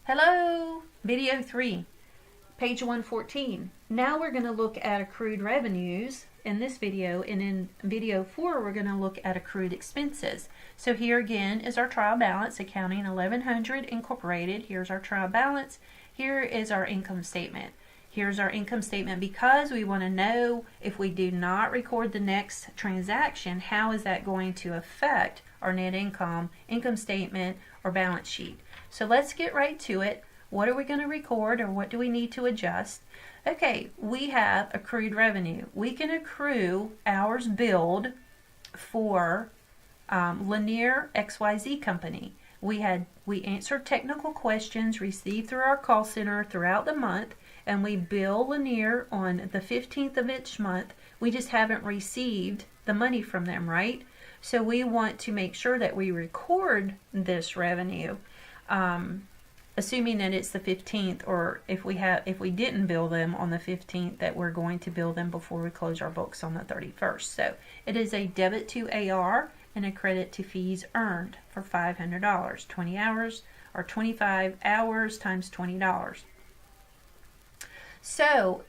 Hello, video 3, page 114. Now we're going to look at accrued revenues in this video, and in video 4 we're going to look at accrued expenses. So here again is our trial balance, accounting 1100 incorporated. Here's our trial balance. Here is our income statement. Here's our income statement because we want to know if we do not record the next transaction, how is that going to affect our net income, income statement, or balance sheet. So let's get right to it. What are we going to record, or what do we need to adjust? Okay, we have accrued revenue. We can accrue hours billed for Lanier XYZ Company. We answered technical questions received through our call center throughout the month, and we bill Lanier on the 15th of each month. We just haven't received the money from them, right? So we want to make sure that we record this revenue, assuming that it's the 15th, or if we didn't bill them on the 15th, that we're going to bill them before we close our books on the 31st. So it is a debit to AR and a credit to fees earned for $500. 20 hours or 25 hours times $20. So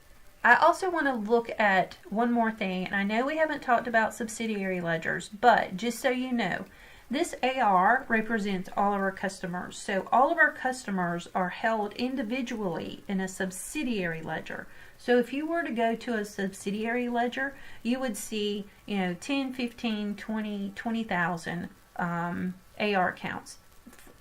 I also want to look at one more thing, and I know we haven't talked about subsidiary ledgers, but just so you know, this AR represents all of our customers. So all of our customers are held individually in a subsidiary ledger. So if you were to go to a subsidiary ledger, you would see, 10, 15, 20, 20,000 AR accounts.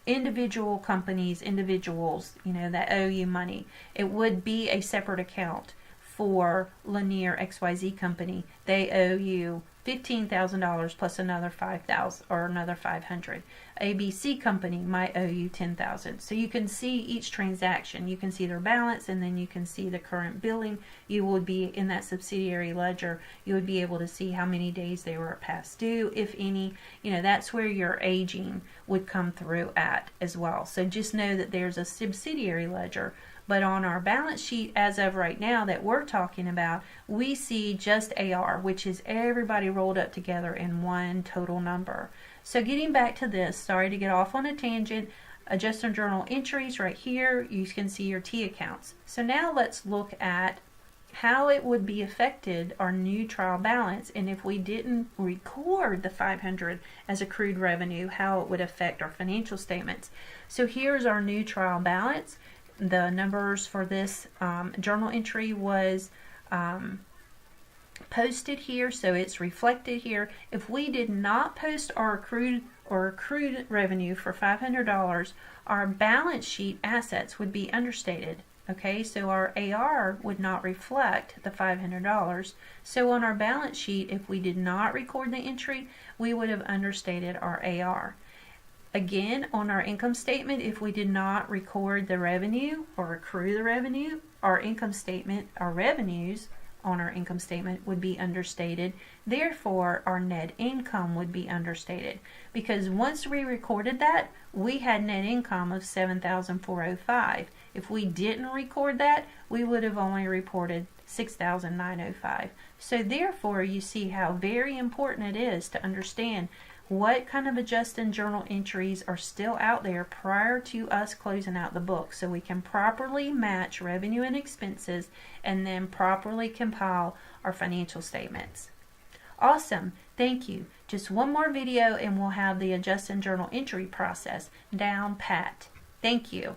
Individual companies, individuals, that owe you money. It would be a separate account for Lanier XYZ Company. They owe you $15,000 plus another $5,000 or another $500. ABC Company might owe you $10,000. So you can see each transaction. You can see their balance, and then you can see the current billing. You would be in that subsidiary ledger. You would be able to see how many days they were past due, if any. That's where your aging would come through at as well. So just know that there's a subsidiary ledger. But on our balance sheet as of right now that we're talking about, we see just AR, which is everybody rolled up together in one total number. So getting back to this, sorry to get off on a tangent, adjusted journal entries right here, you can see your T accounts. So now let's look at how it would be affected, our new trial balance, and if we didn't record the $500 as accrued revenue, how it would affect our financial statements. So here's our new trial balance. The numbers for this journal entry was posted here, so it's reflected here. If we did not post our accrued revenue for $500, our balance sheet assets would be understated. Okay, so our AR would not reflect the $500. So on our balance sheet, if we did not record the entry, we would have understated our AR. Again, on our income statement, if we did not record the revenue or accrue the revenue, our income statement, our revenues on our income statement would be understated. Therefore, our net income would be understated, because once we recorded that, we had net income of $7,405. If we didn't record that, we would have only reported $6,905. So therefore, you see how very important it is to understand what kind of adjusted journal entries are still out there prior to us closing out the book, so we can properly match revenue and expenses and then properly compile our financial statements. Awesome, thank you. Just one more video and we'll have the adjusted journal entry process down pat. Thank you.